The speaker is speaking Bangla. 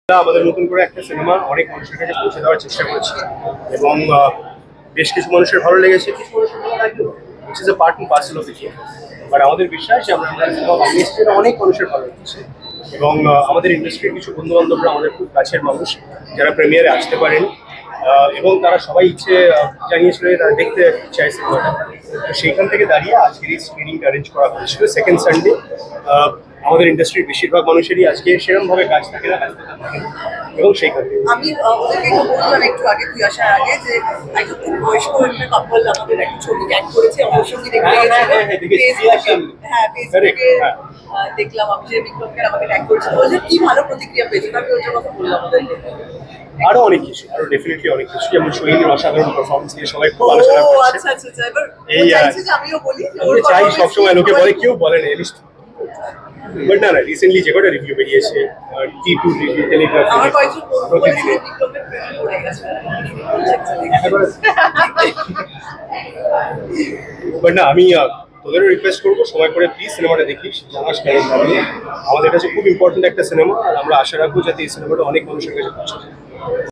আমাদের নতুন করে একটা সিনেমা অনেক মানুষের কাছে পৌঁছে দেওয়ার চেষ্টা করেছি এবং বেশ কিছু মানুষের ভালো লেগেছে, কিছু মানুষের ভালো লাগলো, which is a part and parcel of the game. But আমাদের বিশ্বাস যে আমরা সিনেমা বানিয়েছি যেটা অনেক মানুষের ভালো লেগেছে এবং আমাদের ইন্ডাস্ট্রির কিছু বন্ধু বান্ধবরা আমাদের খুব কাছের মানুষ যারা প্রিমিয়ারে আসতে পারেন এবং তারা সবাই ইচ্ছে জানিয়েছিল যে তারা দেখতে চায় সিনেমাটা। তো সেইখান থেকে দাঁড়িয়ে আজকের এই স্ক্রিনিংটা অ্যারেঞ্জ করা হয়েছিল সেকেন্ড সানডে। আমাদের ইন্ডাস্ট্রির বেশিরভাগ মানুষেরই আজকে সেরকম ভাবে কাজ থাকে না, এবং সেইখান থেকে আমি ওদেরকে বললাম একটু আগে, তুই আসার আগে, যে একটা খুব বয়স্ক একটা কাপল আমাদের একটা ছবি ট্যাগ করেছে, আমার সঙ্গে ফেসবুকে দেখলাম আমি যে বিক্রমকে আমাকে ট্যাগ করেছে, বলছে কি ভালো প্রতিক্রিয়া পেয়েছে। আমি ওটার কথা বললাম ওদেরকে। আরো অনেক কিছু, আরো ডেফিনেটলি অনেক কিছু, যেমন সোহিনীর অসাধারণ পারফরমেন্স নিয়ে সবাই খুব আলোচনা করছে। আচ্ছা আচ্ছা আচ্ছা, এবার এই চাইছে যে আমিও বলি, আমি চাই সবসময় লোকে বলে, কেউ বলে না এলিস্ট, বাট না রিসেন্টলি যে কটা রিভিউ বেরিয়েছে T2 টেলিগ্রাফ, আমার কয়েকজন বন্ধু বলেছে বিক্রমের প্রেমে পড়ে গেছে। বাট না, আমি তোদেরও রিকোয়েস্ট করবো সময় করে প্লিজ সিনেমাটা দেখিস, জানাস কেমন লাগবে। আমাদের কাছে খুব ইম্পর্টেন্ট একটা সিনেমা, আর আমরা আশা রাখবো যাতে এই সিনেমাটা অনেক মানুষের কাছে পৌঁছে যায়।